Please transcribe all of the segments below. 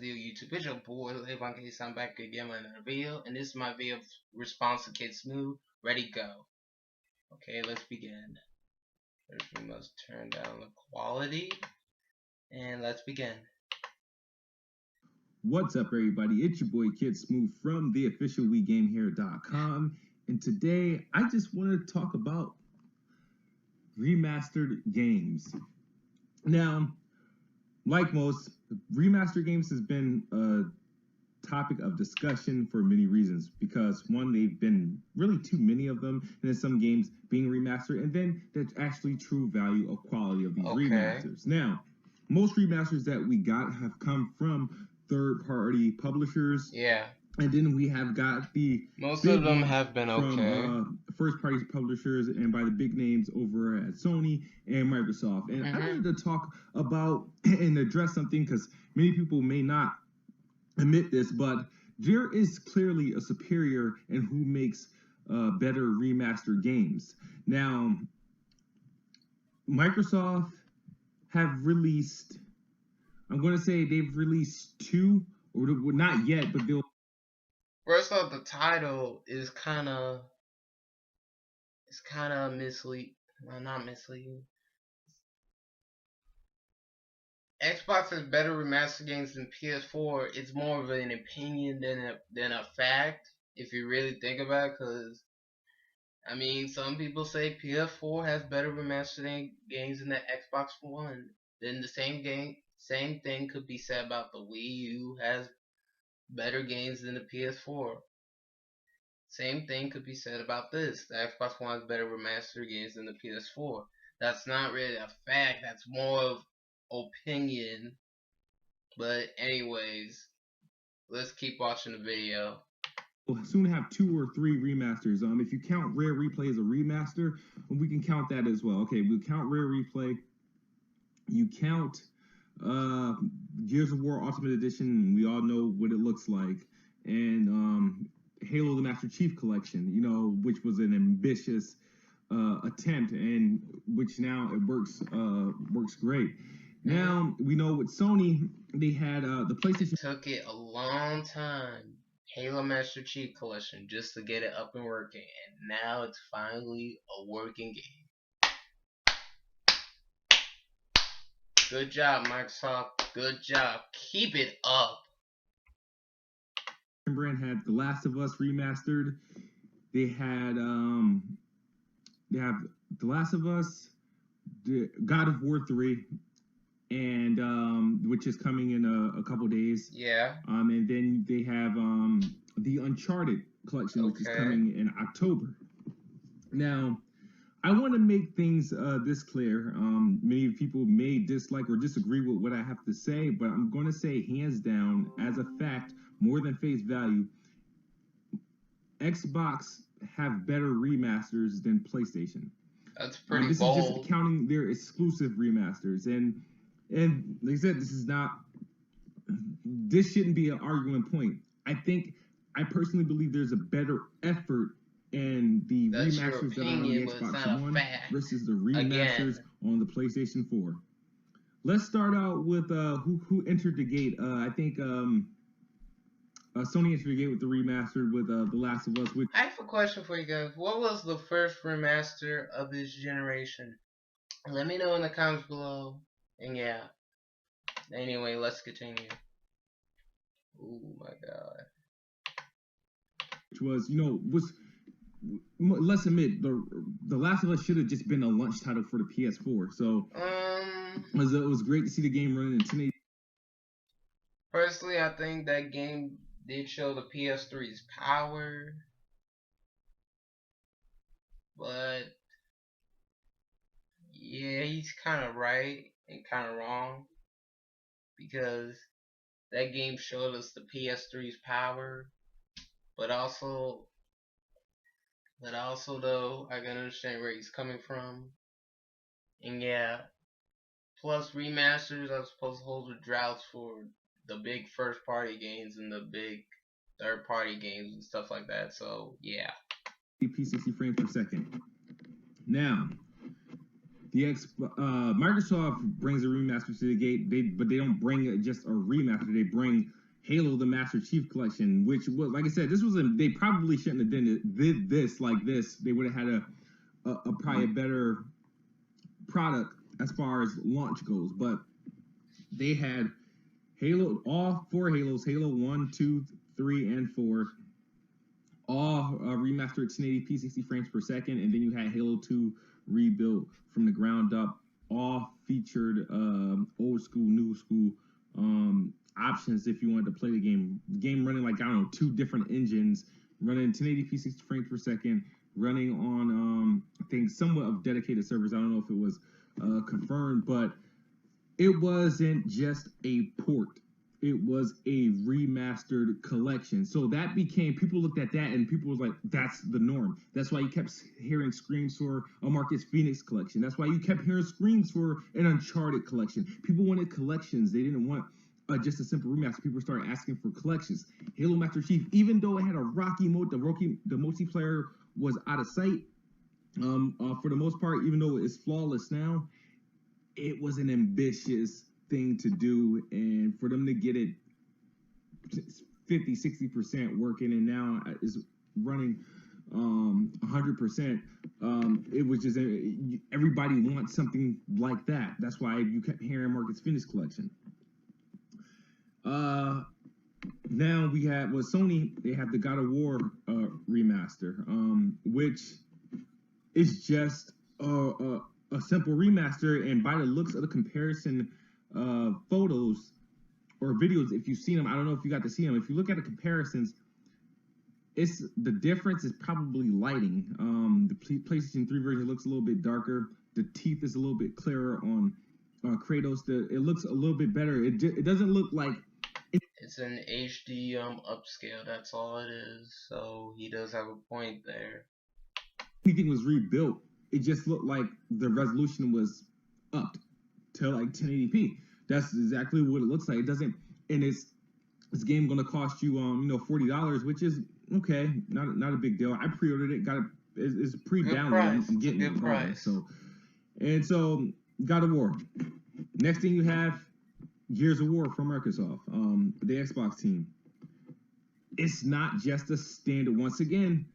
deal, YouTube? It's your boy, Levon Case. I'm back again with another video, and this is my video response to KidSmoove. Ready, go. Okay, let's begin. First, we must turn down the quality, and let's begin. What's up, everybody? It's your boy KidSmoove from theofficialwegamehero.com, and today I just want to talk about remastered games. Now, like most, remastered games has been a topic of discussion for many reasons, because one, they've been really too many of them, and then some games being remastered, and then there's actually true value of quality of these remasters. Now, most remasters that we got have come from third-party publishers. Yeah. And then we have got the most of them have been from first-party publishers and by the big names over at Sony and Microsoft. And I wanted to talk about and address something, because many people may not admit this, but there is clearly a superior in who makes better remastered games. Now, Microsoft have released, I'm going to say they've released two, or not yet, but they'll. First off, the title is kind of misleading. Well, not misleading. Xbox has better remastered games than PS4. It's more of an opinion than a fact, if you really think about it. Because I mean, some people say PS4 has better remastered games than the Xbox One. Then the same thing could be said about the Wii U has better games than the PS4. Same thing could be said about this. The Xbox One has better remastered games than the PS4. That's not really a fact. That's more of opinion. But anyways, let's keep watching the video. We'll soon have 2 or 3 remasters. If you count Rare Replay as a remaster, we can count that as well. Okay, we'll count Rare Replay. You count Gears of War Ultimate Edition, we all know what it looks like, and Halo the Master Chief Collection, you know, which was an ambitious attempt, and which now it works great. Now we know with Sony, they had the PlayStation. It took it a long time, Halo Master Chief Collection, just to get it up and working, and now it's finally a working game. Good job, Microsoft. Good job. Keep it up. Brand had The Last of Us remastered. They have The Last of Us, God of War 3, and which is coming in a couple days. Yeah. And then they have the Uncharted collection, which is coming in October. Now, I want to make things this clear. Many people may dislike or disagree with what I have to say, but I'm going to say hands down, as a fact, more than face value, Xbox have better remasters than PlayStation. That's pretty this bold. This is just counting their exclusive remasters, and like I said, this shouldn't be an argument point. I personally believe there's a better effort in the remasters that are on the Xbox One versus the remasters on the PlayStation 4. Let's start out with who entered the gate. I think Sony entered the gate with the remastered with The Last of Us. I have a question for you guys. What was the first remaster of this generation? Let me know in the comments below. And yeah. Anyway, let's continue. Oh my god. Which was, let's admit, the Last of Us should have just been a launch title for the PS4. So it was great to see the game running in 1080. Personally, I think that game did show the PS3's power, but yeah, he's kind of right and kind of wrong, because that game showed us the PS3's power, but also though, I can understand where he's coming from. And yeah, plus remasters are supposed to hold the droughts for the big first party games and the big third party games and stuff like that. So yeah. P60 frames per second. Now, Microsoft brings a remaster to the gate, but they don't bring just a remaster. They bring Halo: The Master Chief Collection, which was, like I said, they probably shouldn't have did this like this. They would have had a probably a better product as far as launch goes. But they had Halo, all 4 Halos, Halo 1, 2, 3, and 4, all remastered 1080p 60 frames per second, and then you had Halo 2 rebuilt from the ground up, all featured old school, new school options if you wanted to play the game. Game running like, I don't know, 2 different engines, running 1080p 60 frames per second, running on I think somewhat of dedicated servers. I don't know if it was confirmed, but it wasn't just a port. It was a remastered collection. So that became, people looked at that and people was like, that's the norm. That's why you kept hearing screams for a Marcus Phoenix collection. That's why you kept hearing screams for an Uncharted collection. People wanted collections. They didn't want just a simple remaster. People started asking for collections. Halo Master Chief, even though it had a rocky mode, the multiplayer was out of sight for the most part, even though it's flawless now. It was an ambitious thing to do, and for them to get it 50-60% working, and now is running 100%, it was just, everybody wants something like that. That's why you kept hearing Marcus Phoenix collection. Now we have, with Sony, they have the God of War remaster, which is just a simple remaster, and by the looks of the comparison photos or videos, if you've seen them, I don't know if you got to see them. If you look at the comparisons, the difference is probably lighting. The PlayStation 3 version looks a little bit darker. The teeth is a little bit clearer on Kratos. It looks a little bit better. It doesn't look like it's an HD upscale. That's all it is. So he does have a point there. Anything was rebuilt. It just looked like the resolution was upped to like 1080p. That's exactly what it looks like. It doesn't, and this game gonna cost you $40, which is okay, not a big deal. I pre-ordered it, got it. It's pre-download. I'm getting it price. So God of War. Next thing you have Gears of War from Microsoft, the Xbox team. It's not just a standard. Once again,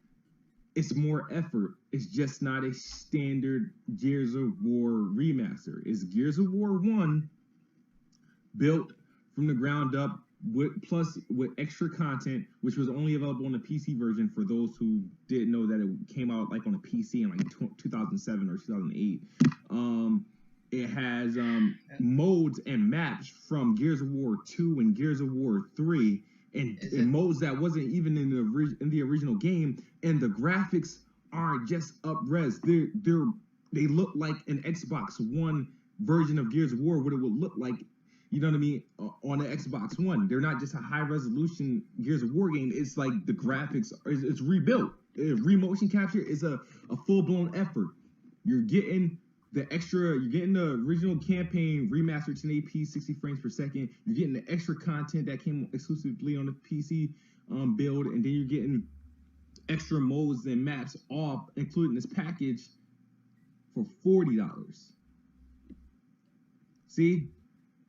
it's more effort. It's just not a standard Gears of War remaster. It's Gears of War 1 built from the ground up with extra content, which was only available on the PC version for those who didn't know that it came out like on a PC in like 2007 or 2008. It has modes and maps from Gears of War 2 and Gears of War 3, and modes that wasn't even in the original game, and the graphics aren't just up-res. They look like an Xbox One version of Gears of War, what it would look like, you know what I mean, on the Xbox One. They're not just a high-resolution Gears of War game. It's like the graphics, it's rebuilt. Remotion capture is a full-blown effort. You're getting the original campaign remastered 1080p 60 frames per second. You're getting the extra content that came exclusively on the PC build, and then you're getting extra modes and maps all included in this package for $40. See,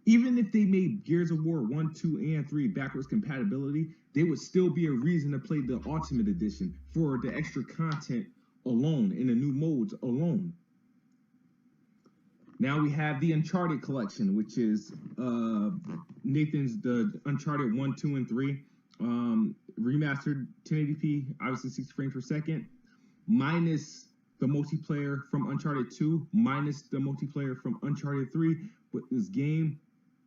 even if they made Gears of War 1, 2, and 3 backwards compatibility, there would still be a reason to play the Ultimate Edition for the extra content alone and the new modes alone. Now we have the Uncharted collection, which is Nathan's the Uncharted 1, 2, and 3. Remastered 1080p, obviously 60 frames per second, minus the multiplayer from Uncharted 2, minus the multiplayer from Uncharted 3. But this game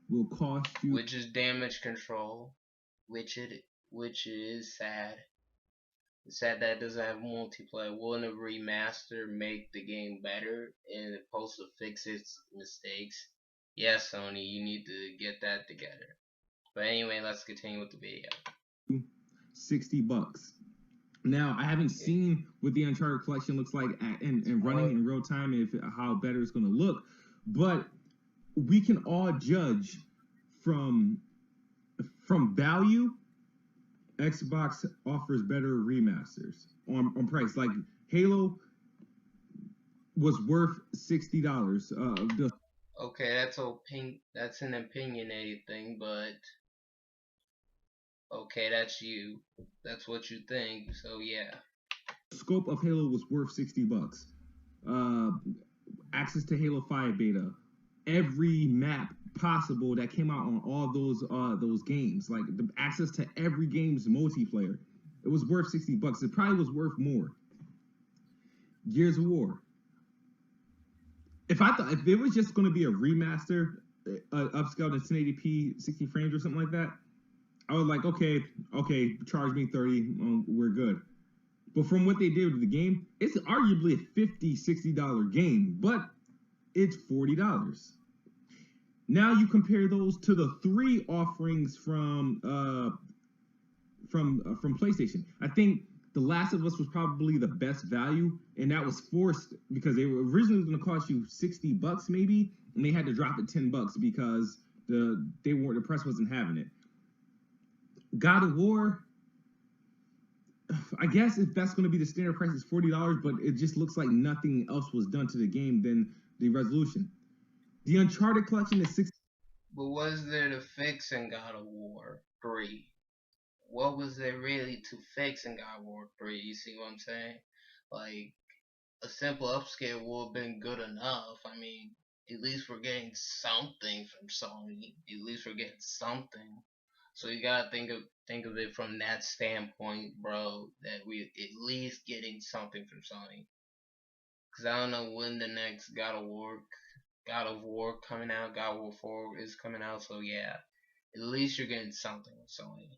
will cost you, which is damage control, which is sad. It's sad that it doesn't have multiplayer. Wouldn't a remaster make the game better and supposed to fix its mistakes? Yes, Sony, you need to get that together. But anyway, let's continue with the video. $60. Now, I haven't seen what the Uncharted collection looks like and running in real time, and how better it's going to look. But we can all judge from value. Xbox offers better remasters on price. Like Halo, was worth $60. Okay, that's an opinionated thing, but okay, that's you. That's what you think. So yeah. Scope of Halo was worth $60. Access to Halo 5 beta, every map possible that came out on all those games, like the access to every game's multiplayer, it was worth $60. It probably was worth more. Gears of War. If it was just going to be a remaster, upscaled in 1080p, 60 frames or something like that, I was like, okay, charge me 30, we're good. But from what they did with the game, it's arguably a $50, $60 game, but it's $40. Now you compare those to the 3 offerings from PlayStation. I think The Last of Us was probably the best value, and that was forced because they were originally going to cost you $60 maybe, and they had to drop it $10 because the press wasn't having it. God of War, I guess if that's going to be the standard price, it's $40, but it just looks like nothing else was done to the game than the resolution. The Uncharted collection is $60. But what is there to fix in God of War 3? What was there really to fix in God of War 3? You see what I'm saying? Like, a simple upscale would have been good enough. I mean, at least we're getting something from Sony. At least we're getting something. So you gotta think of it from that standpoint, bro. That we at least getting something from Sony. Cause I don't know when the next God of War coming out. God of War 4 is coming out. So yeah, at least you're getting something with Sony.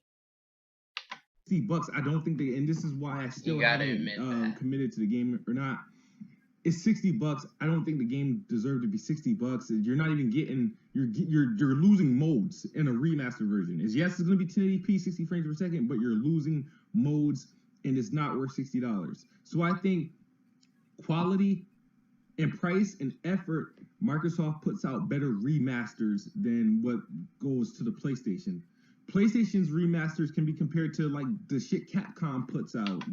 $60. I don't think they, and this is why I still haven't committed to the game or not. It's $60. I don't think the game deserved to be $60. You're not even getting. You're losing modes in a remastered version. Yes, it's going to be 1080p, 60 frames per second, but you're losing modes, and it's not worth $60. So I think quality and price and effort, Microsoft puts out better remasters than what goes to the PlayStation. PlayStation's remasters can be compared to like the shit Capcom puts out.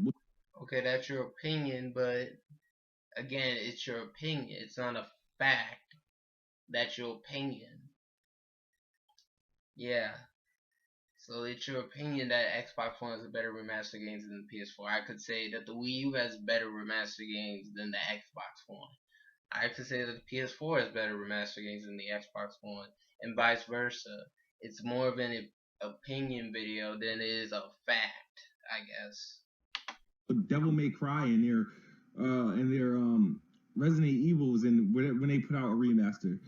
Okay, that's your opinion, but again, it's your opinion. It's not a fact. That's your opinion. Yeah. So it's your opinion that Xbox One has a better remastered games than the PS4. I could say that the Wii U has better remastered games than the Xbox One. I could say that the PS4 has better remastered games than the Xbox One, and vice versa. It's more of an opinion video than it is a fact, I guess. Devil May Cry and their Resident Evils, and when they put out a remaster,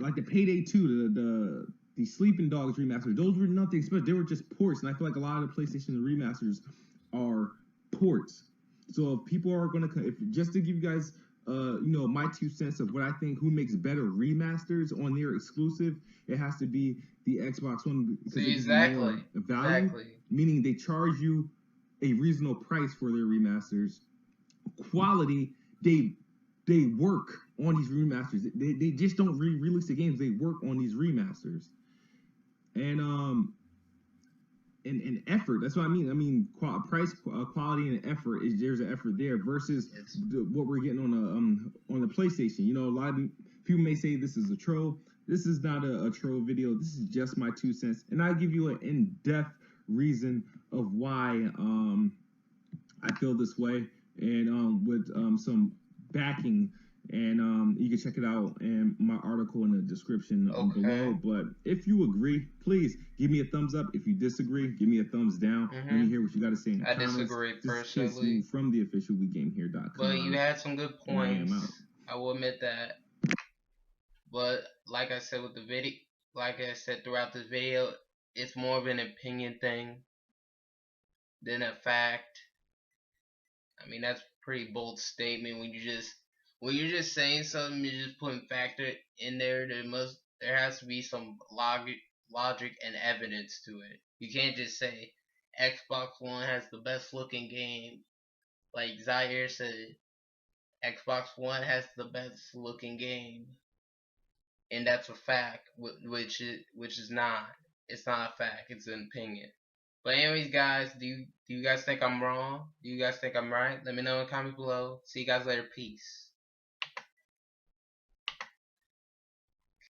like the Payday 2, the Sleeping Dogs remaster, those were nothing special. They were just ports, and I feel like a lot of the PlayStation remasters are ports. So if people are going to, just to give you guys, my 2 cents of what I think, who makes better remasters on their exclusive, it has to be the Xbox One, because exactly. Value, meaning they charge you a reasonable price for their remasters. Quality, they work on these remasters. They just don't re-release the games. They work on these remasters, and effort. That's what I mean. Price, quality, and effort there's an effort there versus what we're getting on the PlayStation. A lot of people may say this is a troll. This is not a troll video. This is just my 2 cents, and I'll give you an in-depth reason of why I feel this way, and with some backing, and you can check it out in my article in the description below. But if you agree, please give me a thumbs up. If you disagree, give me a thumbs down. Let me hear what you got to say in the comments. I disagree personally. This is KidSmoove from the official WeGameHere.com. But you had some good points. I will admit that. But like I said with the video, like I said throughout this video, it's more of an opinion thing than a fact. I mean, that's a pretty bold statement when you're just saying something, you're just putting factor in there. There has to be some logic and evidence to it. You can't just say Xbox One has the best looking game. Like Zaire said, Xbox One has the best looking game, and that's a fact, which is not. It's not a fact. It's an opinion. But anyways, guys, do you guys think I'm wrong? Do you guys think I'm right? Let me know in the comments below. See you guys later. Peace.